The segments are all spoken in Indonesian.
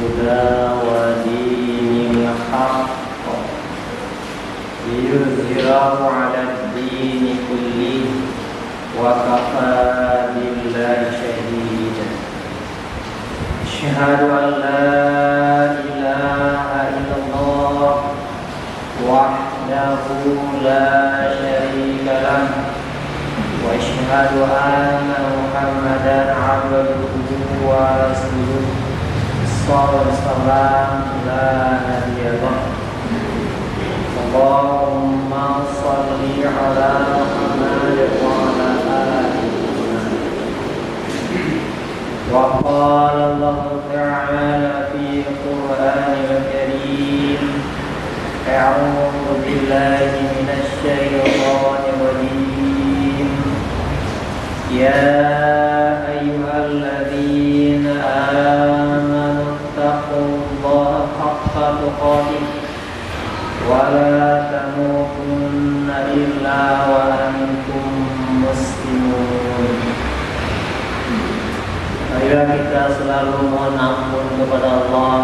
الهدى ودين الحق ليظهره على الدين كله وكفى بالله شهيدا أشهد أن لا إله إلا الله وحده لا شريك له وأشهد أن محمدا عبده ورسوله صلى الله عليه وسلم اللهم صل على محمد وعلى آله وقال الله تعالى في القرآن الكريم أعوذ بالله من الشيطان الرجيم يا أيها الذين آمنوا اتقوا الله حق تقاته ولا تموتن إلا وأنتم مسلمون. Marilah kita selalu mohon ampun kepada Allah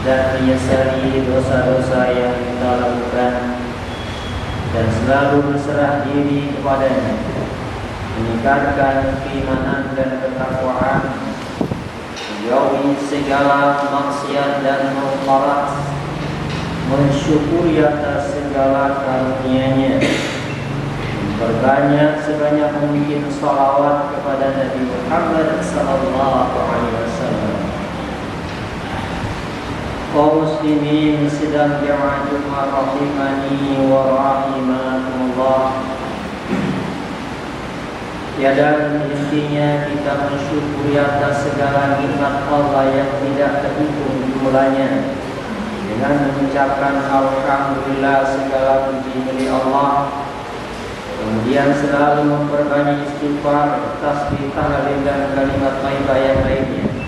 dan menyesali dosa-dosa yang kita lakukan dan selalu berserah diri kepadanya, meningkatkan keimanan dan ketakwaan, menjauhi segala maksiat dan munkarat, mensyukuri atas segala karunia-Nya, memperbanyak sebanyak mungkin salawat kepada Nabi Muhammad sallallahu alaihi wasallam. Kaum muslimin sedang jamaah Jumat rahimani wa rahimakumullah. Tiada intinya kita mensyukuri atas segala nikmat Allah yang tidak terhitung jumlahnya dengan mengucapkan alhamdulillah segala puji milik Allah. Kemudian selalu memperbanyak istighfar, tasbih, tahlil dan kalimat thayyibah yang lainnya.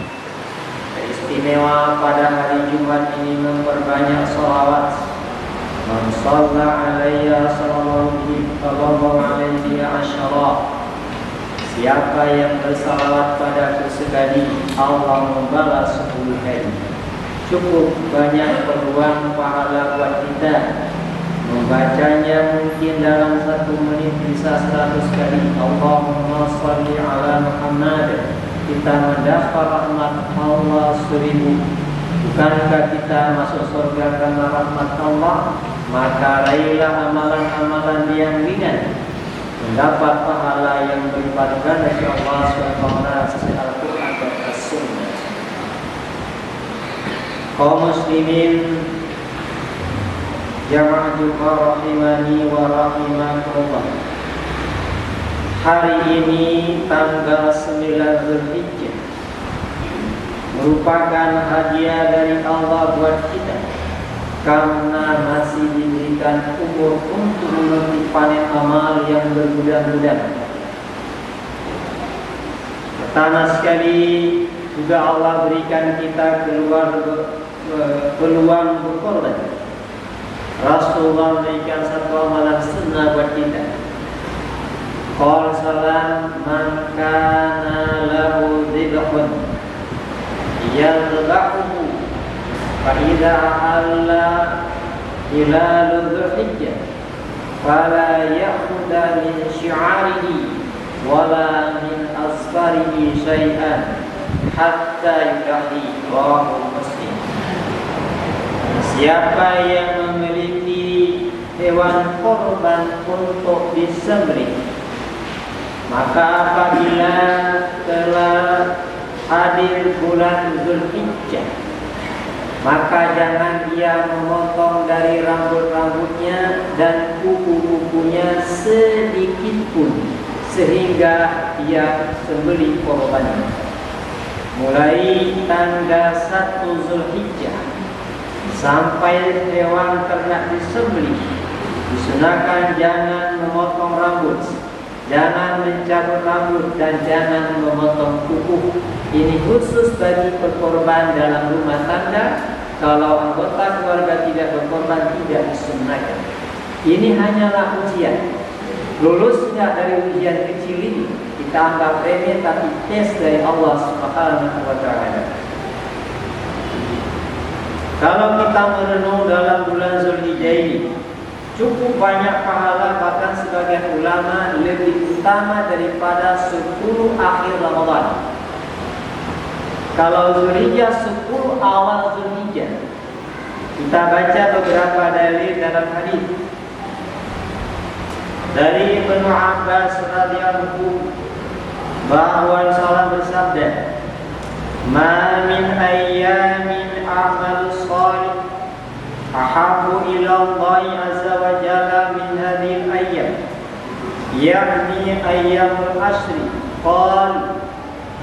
Istimewa pada hari Jumat ini memperbanyak sholawat. Man shalla alayya sallallahu alaihi asyara. Siapa yang bersalawat padaku sekali, Allah membalas 10 kali. Cukup banyak peluang pahala buat kita. Membacanya mungkin dalam 1 menit bisa 100 kali. Allahumma sholli ala Muhammad. Kita mendapat rahmat Allah 1000. Bukankah kita masuk surga karena rahmat Allah? Maka raihlah amalan-amalan yang ringan, mendapat pahala yang berlipat ganda dari Allah SWT sesuai Al-Quran dan As-Sunnah. Kaum muslimin jamaah Jumat rahimani wa rahimakumullah. Hari ini tanggal 9 Zulhijjah merupakan hadiah dari Allah buat kita karena masih diberikan umur untuk memetik panen amal yang bergudang-gudang. Pertama sekali juga Allah berikan kita peluang berkorban. Rasulullah memberikan satu amalan sunnah buat kita. Qala salam man kana lahu dhibhun yadhbahu fa idza ahalla hilal dzulhijjah fala ya'khudha min syi'arihi wala min asfarihi syai'an hatta yudahi rawahu Muslim. Siapa yang memiliki hewan korban untuk disembelih, maka apabila telah hadir bulan Zulhijjah, maka jangan ia memotong dari rambut-rambutnya dan kuku-kukunya sedikit pun, sehingga ia sembelih korbannya. Mulai tanggal 1 Zulhijjah sampai hewan ternak disembelih, disunahkan jangan memotong rambut, jangan mencabut rambut, dan jangan memotong kuku. Ini khusus bagi berkorban dalam rumah tangga. Kalau anggota keluarga tidak berkorban, tidak disunahkan. Ini hanyalah ujian. Lulus tidak dari ujian kecil ini, kita anggap remeh, tapi tes dari Allah Subhanahu wa Ta'ala. Kalau kita merenung dalam bulan Zulhijjah ini, cukup banyak pahala, bahkan sebagian ulama lebih utama daripada 10 akhir Ramadan. Kalau Zulhijjah 10 awal Zulhijjah, kita baca beberapa dalil dalam hadis dari Ibnu Abbas radhiyallahu anhu bahwa Rasulullah bersabda, "Ma min ayyamin a'malus shalih ahabbu ila Allah azza wa jalla min hadhil ayyam, ya'ni ayyamul ashri." Qala,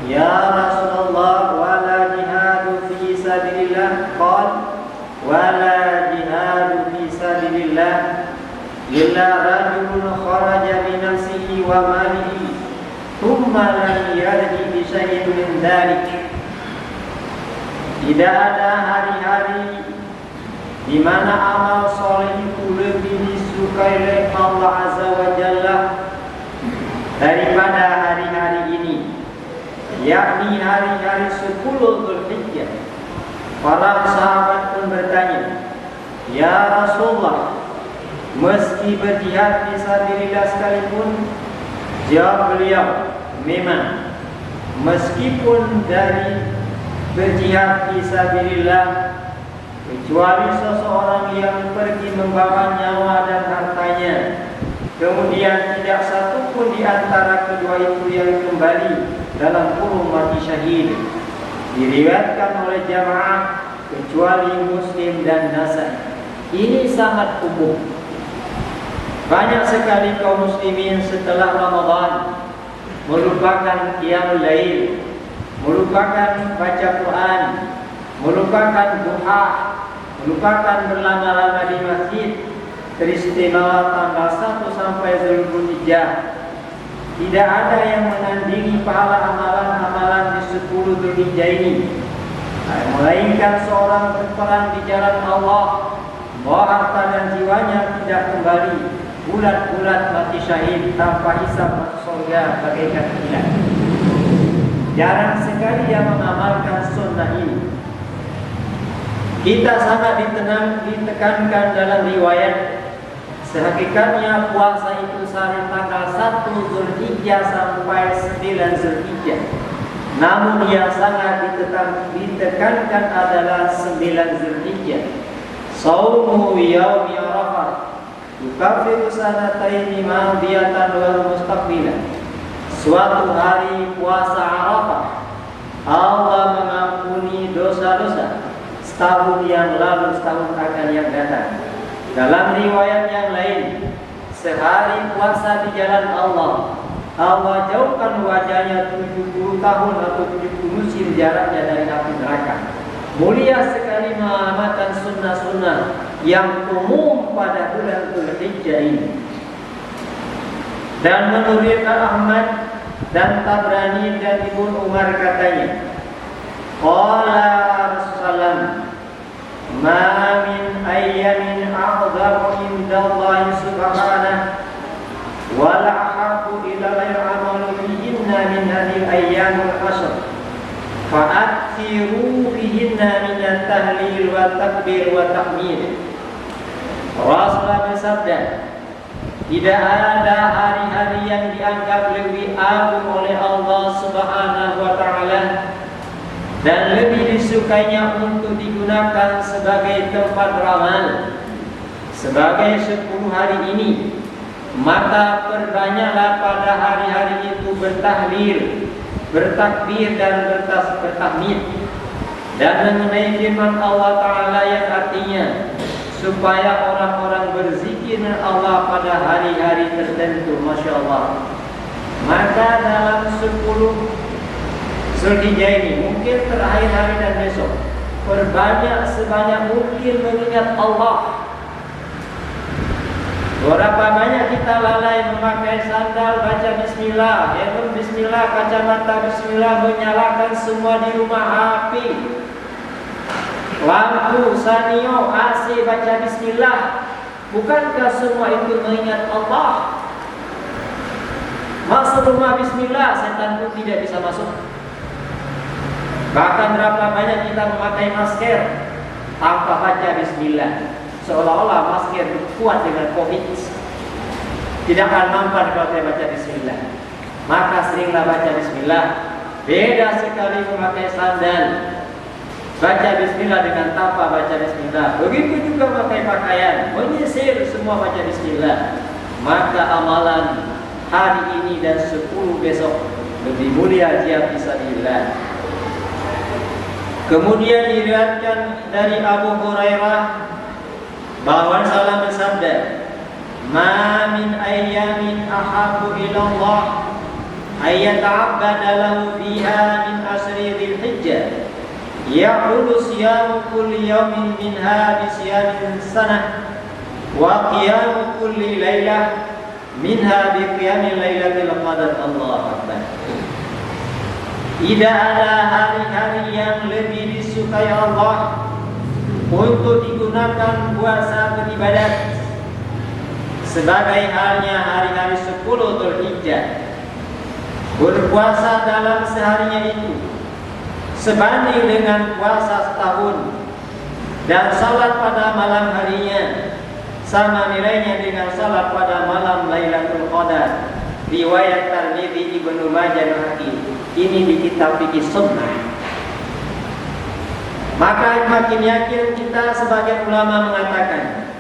"Ya Rasulullah, wala jihadu fi sabilillah?" Qala, "Wala jihadu fi sabilillah illa rajulun kharaja bi nafsihi wa malihi thumma lam yarji bi syai'in min dzalik." Tidak ada hari-hari di mana amal soleh itu lebih disukai oleh Allah Azza wa Jalla daripada hari-hari ini, yakni hari-hari 10 Zulhijjah. Para sahabat pun bertanya, "Ya Rasulullah, meski berjihad fisabilillah sekalipun?" Jawab beliau, "Memang, meskipun dari berjihad fisabilillah, kecuali seseorang yang pergi membawa nyawa dan hartanya, kemudian tidak satu pun di antara kedua itu yang kembali dalam kurung mati syahid." Diriwayatkan oleh jamaah kecuali Muslim dan Nasai. Ini sangat umum. Banyak sekali kaum muslimin setelah Ramadan melupakan qiyamul lail, melupakan baca Quran, melupakan duha, melupakan berlama-lama di masjid. Teristimewa tanggal 1 sampai Zulhijjah. Tidak ada yang menandingi pahala amalan-amalan di 10 Zulhijjah ini, melainkan seorang berperang di jalan Allah, bahwa harta dan jiwanya tidak kembali, bulat-bulat mati syahid tanpa hisab masuk surga bagaikan kilat. Jarang sekali yang mengamalkan sunnah ini. Kita sangat ditekankan dalam riwayat, sehakikatnya puasa itu dari tanggal 1 Zulhijjah sampai 9 Zulhijjah. Namun yang sangat ditekankan adalah 9 Zulhijjah. Shaumu yaumi Arafah yukaffiru sanataini madiyatan wa mustaqbilan. Suatu hari puasa Arafah, Allah mengampuni dosa-dosa setahun yang lalu, setahun akan yang datang. Dalam riwayat yang lain, sehari puasa di jalan Allah, Allah jauhkan wajahnya 70 tahun atau 70 musim jaraknya dari api neraka. Mulia sekali mengamalkan sunnah-sunnah yang umum pada bulan Zulhijjah ini. Dan menurut Ahmad dan Tabrani dan Ibnu Umar katanya, qala Rasulullah, "Ma min ayyamin a'dhamu indallahi subhanahu wa la ahabbu ila al-'amalu fihinna min hadhihi al-ayyamil 'ashr. Fa'athiru fihinna min at-tahlil wa takbir wa tahmid." Rasulullah bersabda, tidak ada hari-hari yang dianggap lebih agung oleh Allah Subhanahu wa taala dan lebih disukainya untuk digunakan sebagai tempat beramal sebagai 10 hari ini. Maka perbanyaklah pada hari-hari itu bertahlil, bertakbir dan bertahmid. Dan mengenai firman Allah Ta'ala yang artinya supaya orang-orang berzikir Allah pada hari-hari tertentu. Masya Allah. Maka dalam 10 Zulhijjah ini, mungkin terakhir hari dan besok, perbanyak sebanyak mungkin mengingat Allah. Berapa banyak kita lalai memakai sandal, baca bismillah, helm bismillah, kacamata bismillah, menyalakan semua di rumah, api, lampu, sanio, AC, baca bismillah. Bukankah semua itu mengingat Allah? Masuk rumah bismillah, setan pun tidak bisa masuk. Bahkan berapa banyak kita memakai masker, tanpa baca bismillah. Seolah-olah masker kuat dengan COVID. Tidak akan mampan kalau tidak baca bismillah. Maka seringlah baca bismillah. Beda sekali memakai sandal. Baca bismillah dengan tanpa baca bismillah. Begitu juga memakai pakaian, menyisir semua baca bismillah. Maka amalan hari ini dan 10 besok lebih mulia jika fisabilillah. Kemudian diriwayatkan dari Abu Hurairah bahwa Rasulullah bersabda, "Ma min ayyamin ahabbu ila Allah ay yata'abbada lahu fiha min asri dzil hijjah ya'ulu siyamu kulli yawmin minha bi siyamin sanah wa qiyamu kulli lailah minha bi qiyamil lailatul qadar." Allahu akbar. Tidak ada hari-hari yang lebih disukai Allah untuk digunakan puasa beribadat sebagai halnya hari-hari 10 Dzulhijjah. Berpuasa dalam seharinya itu sebanding dengan puasa setahun, dan salat pada malam harinya sama nilainya dengan salat pada malam Lailatul Qadar. Riwayat Tirmidzi, Ibnu Majah dan Hakim. Ini di kitab fikih sunnah. Maka makin yakin kita sebagai ulama mengatakan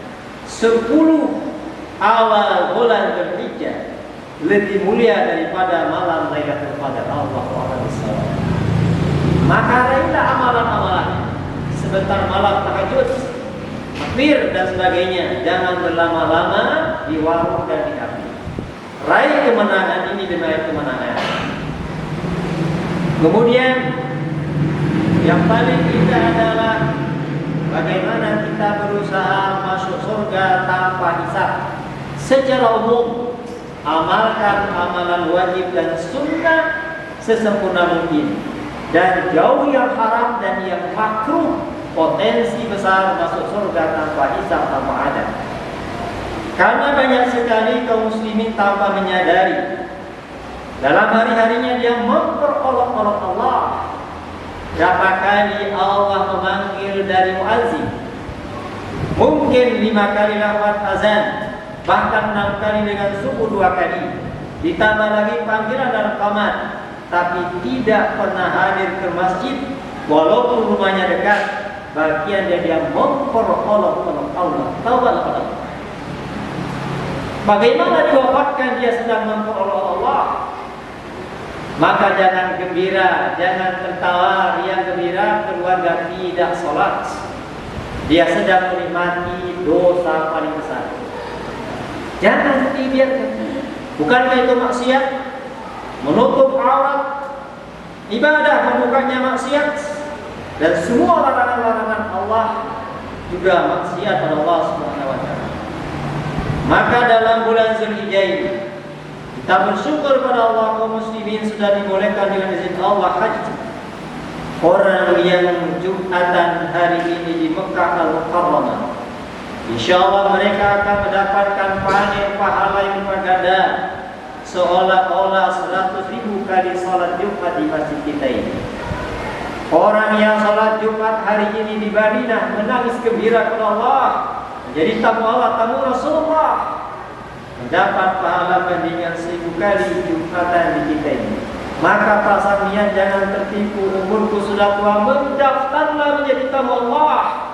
10 awal bulan Dzulhijjah lebih mulia daripada malam Lailatul Qadar. Allahu akbar. Maka raihlah amalan-amalan. Sebentar malam tahajud, takbir dan sebagainya. Jangan berlama-lama di warung dan di kafe. Raih kemenangan ini demi kemenangan. Kemudian yang paling indah adalah bagaimana kita berusaha masuk surga tanpa hisab. Secara umum, amalkan amalan wajib dan sunnah sesempurna mungkin, dan jauh yang haram dan yang makruh. Potensi besar masuk surga tanpa hisab, tanpa adab. Karena banyak sekali kaum muslimin tanpa menyadari dalam hari-harinya dia memperolok-olok Allah. Berapa kali Allah memanggil dari muazzin? Mungkin 5 kali lafaz azan, bahkan 6 kali dengan subuh 2 kali, ditambah lagi panggilan dan qamat, tapi tidak pernah hadir ke masjid walaupun rumahnya dekat. Bagian dia memperolok-olok Allah. Taubat kepada Allah. Bagaimana diwafatkan dia sedang memperolok Allah? Maka jangan gembira, jangan tertawa, riang gembira keluarga tidak sholat. Dia sedang menikmati dosa paling besar. Jangan dibiarkan. Bukankah itu maksiat? Menutup aurat, ibadah membukanya maksiat, dan semua larangan-larangan Allah juga maksiat pada Allah Subhanahu wa taala. Maka dalam bulan Dzulhijjah ini kita bersyukur pada Allah, kaum muslimin sudah dibolehkan dengan izin Allah haji. Orang yang Jumatan hari ini di Mekah Al-Mukarramah, insyaallah mereka akan mendapatkan panen pahala yang berganda, seolah-olah 100.000 kali salat Jumat di masjid kita ini. Orang yang salat Jumat hari ini di Madinah menangis gembira kepada Allah, menjadi tamu Allah, tamu Rasulullah, mendapat pahala bandingan 1000 kali Jumatan di kita ini. Maka pasamian jangan tertipu, umurku sudah tua, mendaftarlah menjadi tamu Allah.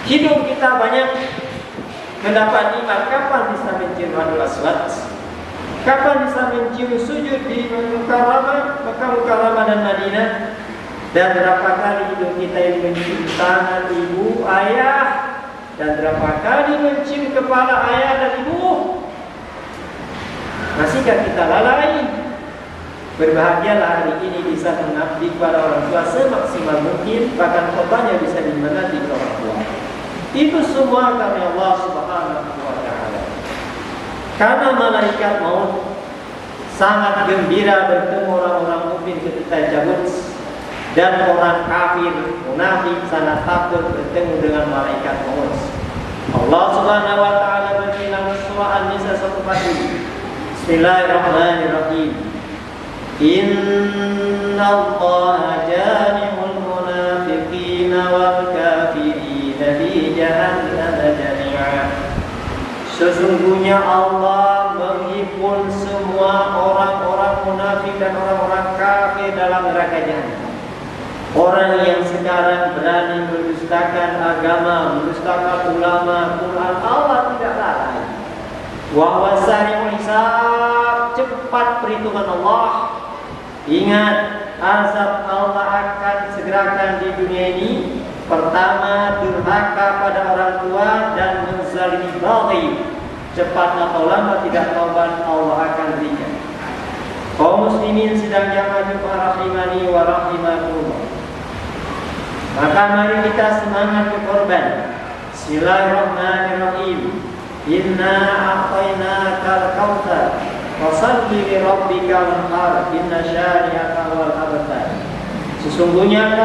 Hidup kita banyak mendapat nikmat. Kapan bisa mencium Hajarul Aswad? Kapan bisa mencium sujud di Mekah Mukarramah dan Madinah? Dan berapa kali hidup kita ini mencium tangan ibu, ayah, dan berapa kali mencium kepala ayah dan ibu? Masihkah kita lalai? Berbahagialah hari ini bisa mengabdi kepada orang tua semaksimal mungkin, bahkan khotbahnya bisa dimenanti orang tua. Itu semua karena Allah Subhanahu wa taala. Karena malaikat maut sangat gembira bertemu orang-orang mukmin ketika cabut, dan orang kafir munafik sangat takut bertemu dengan malaikat maut. Allah Subhanahu wa taala berfirman surah An-Nisa 140. Bismillahirrahmanirrahim. Inna Allah jami'ul munafiqin munafiqina wal kafirina fi jahannam jami'a. Sesungguhnya Allah menghimpun semua orang-orang munafik dan orang-orang kafir dalam neraka jahanam. Orang yang sekarang berani mendustakan agama, mendustakan ulama, Quran, Allah tidak lalai. Wa wasari'ul hisab, cepat perhitungan Allah. Ingat, azab Allah akan segerakan di dunia ini. Pertama, durhaka pada orang tua dan menzalimi baghi. Cepat atau lambat tidak taubat, Allah akan berikan. Kaum muslimin sedang jamaah rahimani wa rahimakumullah. Maka mari kita semangat berkorban. Bismillahirrahmanirrahim. Inna a'tainakal kautsar fashalli li rabbikal wanhar inna syani'aka wal abtar. Sesungguhnya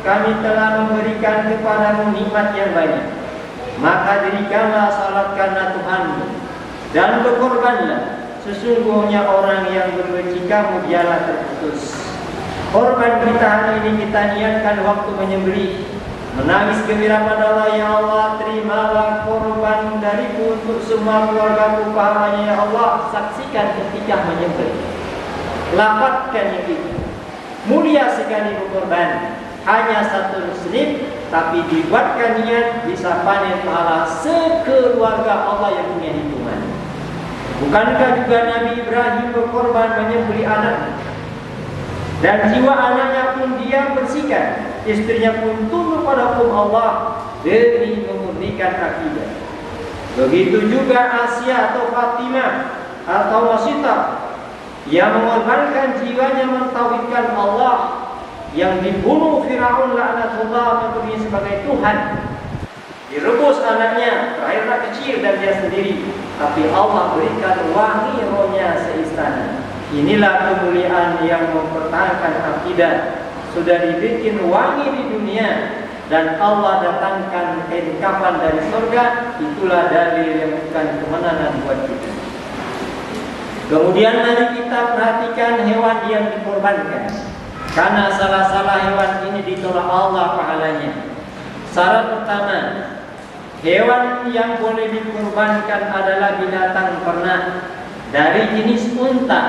kami telah memberikan kepadamu nikmat yang banyak, maka dirikanlah salat karena Tuhanmu dan berkorbanlah. Sesungguhnya orang yang membenci kamu dialah terputus. Korban kita hari ini kita niatkan waktu menyembelih, menangis gembira pada Allah. Ya Allah, terimalah korban dariku untuk semua keluargaku, pahalanya ya Allah. Saksikan ketika menyembelih, lapatkan yang itu. Mulia sekali berkorban. Hanya satu muslim, tapi dibuatkan niat bisa panen pahala sekeluarga Allah yang punya hitungan. Bukankah juga Nabi Ibrahim berkorban menyembelih anaknya, dan jiwa anaknya pun dia bersihkan, istrinya pun tunduk pada hukum Allah demi memurnikan akidah. Begitu juga Asia atau Fatimah atau Wasita yang mengorbankan jiwanya mentauhidkan Allah, yang dibunuh Firaun laknatullah menjadi sebagai Tuhan, direbus anaknya, terakhirlah kecil dan dia sendiri, tapi Allah berikan wangi rohnya seistana. Inilah kemuliaan yang mempertahankan akidah. Sudah dibikin wangi di dunia dan Allah datangkan kain kafan dari surga. Itulah dalil yang bukan kemenangan buat kita. Kemudian mari kita perhatikan hewan yang dikorbankan, karena salah-salah hewan ini ditolak Allah pahalanya. Syarat pertama, hewan yang boleh dikorbankan adalah binatang ternak dari jenis unta,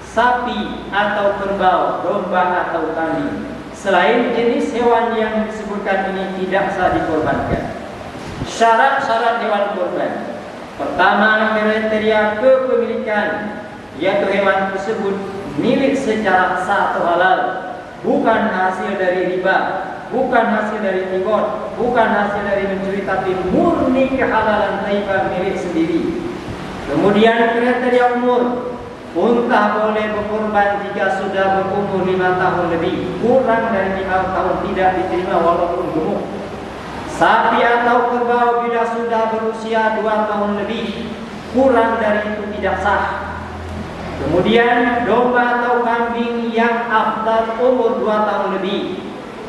sapi atau kerbau, domba atau kambing. Selain jenis hewan yang disebutkan ini tidak sah dikorbankan. Syarat-syarat hewan kurban. Pertama, kriteria kepemilikan, yaitu hewan tersebut milik secara sah atau halal, bukan hasil dari riba, bukan hasil dari tigot, bukan hasil dari mencuri, tapi murni kehalalan thayyibah milik sendiri. Kemudian kriteria umur. Unta boleh berkorban jika sudah berumur 5 tahun lebih. Kurang dari 5 tahun tidak diterima walaupun gemuk. Sapi atau kerbau bila sudah berusia 2 tahun lebih, kurang dari itu tidak sah. Kemudian domba atau kambing yang afdal umur 2 tahun lebih,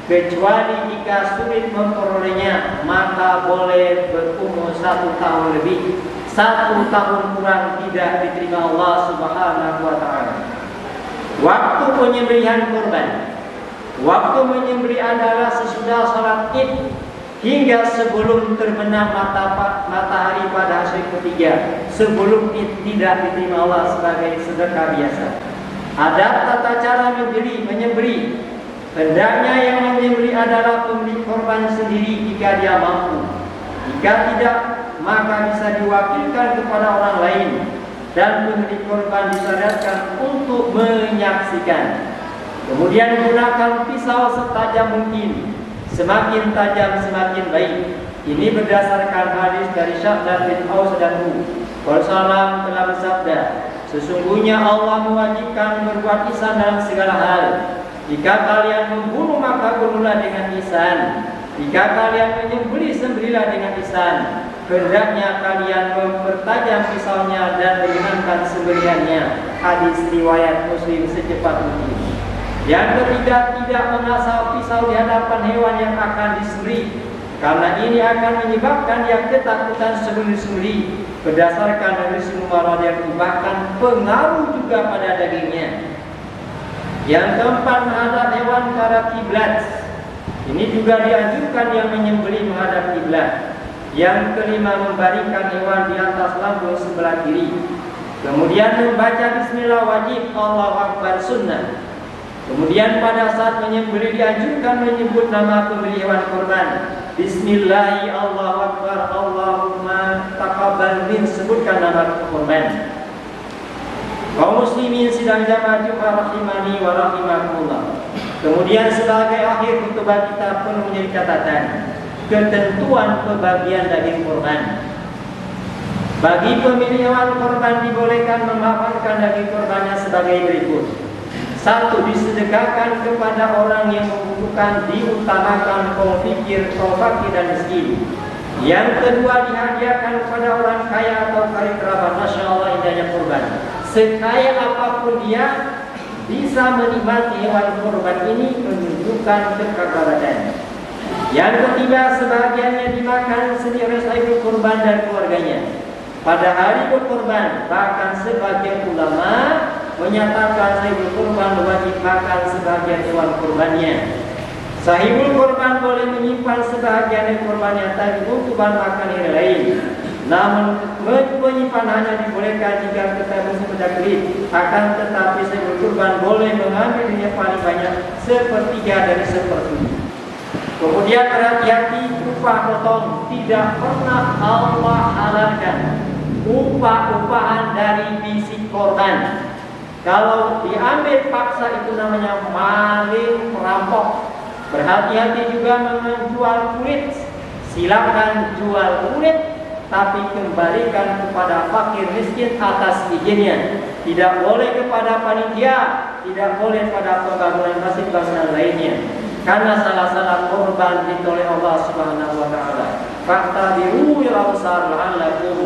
kecuali jika sulit memperolehnya, maka boleh berumur 1 tahun lebih. 1 tahun kurang tidak diterima Allah Subhanahu wa ta'ala. Waktu penyembelihan kurban. Waktu menyembelih adalah sesudah salat Id hingga sebelum terbenam matahari pada hari ketiga. Sebelum Id tidak diterima Allah sebagai sedekah biasa. Ada tata cara menyembelih. Hendaknya yang menyembelih adalah pemilik korban sendiri jika dia mampu. Jika tidak, maka bisa diwakilkan kepada orang lain, dan pemilik korban disyariatkan untuk menyaksikan. Kemudian gunakan pisau setajam mungkin, semakin tajam semakin baik. Ini berdasarkan hadis dari Syaddad bin Aus dan Rasulullah telah bersabda, sesungguhnya Allah mewajibkan berbuat ihsan dalam segala hal. Jika kalian membunuh maka bunuhlah dengan ihsan. Jika kalian menyembelih, sembelihlah dengan ihsan. Hendaknya kalian mempertajam pisaunya dan meringankan sembelihannya. Hadis riwayat Muslim secepat mungkin. Yang ketiga, tidak mengasah pisau di hadapan hewan yang akan disembelih, karena ini akan menyebabkan dia ketakutan sebelum disembelih. Berdasarkan dari semua radhiyallahu, bahkan pengaruh juga pada dagingnya. Yang keempat, menghadap hewan ke arah kiblat. Ini juga dianjurkan yang menyembelih menghadap kiblat. Yang kelima, membaringkan hewan di atas lambung sebelah kiri. Kemudian membaca bismillah wajib, Allahu Akbar sunnah. Kemudian pada saat menyembelih dianjurkan menyebut nama pembeli hewan kurban. Bismillahi Allahu Akbar, Allahumma taqabbal min, sebutkan nama kurban. Kaum muslimin sidang jamaah Jumat rahimani wa rahimakumullah. Kemudian sebagai akhir khutbah kita pun menjadi catatan ketentuan pembagian daging kurban. Bagi pemilik hewan kurban dibolehkan memakankan daging kurbannya sebagai berikut. 1. Disedekahkan kepada orang yang membutuhkan, diutamakan kaum fakir dan miskin. Yang kedua, dihadiahkan kepada orang kaya atau karib kerabat. Masya Allah indahnya kurban. Sekaya apapun dia bisa menikmati hewan kurban ini, menunjukkan kekerabatan. Yang ketiga, sebagiannya dimakan sendiri oleh sahibul kurban dan keluarganya pada hari berkurban. Bahkan sebagian ulama menyatakan sahibul kurban wajib makan sebagian hewan kurbannya. Sahibul kurban boleh menyimpan sebagian kurbannya tadi untuk bahan makan yang lain. Namun penyimpanannya dibolehkan jika kita musim bertaklid. Akan tetapi sahibul kurban boleh mengambil yang paling banyak sepertiga dari sepertujuh. Kemudian hati-hati, upah potong tidak pernah Allah halalkan. Upah-upahan dari fisik korban, kalau diambil paksa itu namanya maling, perampok. Berhati-hati juga menjual kulit. Silakan jual kulit, tapi kembalikan kepada fakir miskin atas izinnya. Tidak boleh kepada panitia, tidak boleh pada pembangunan masjid bangunan lainnya. Karena salah-salah korban ditoleh Allah Subhanahu wa taala. Fakta biru ya absar la'allakum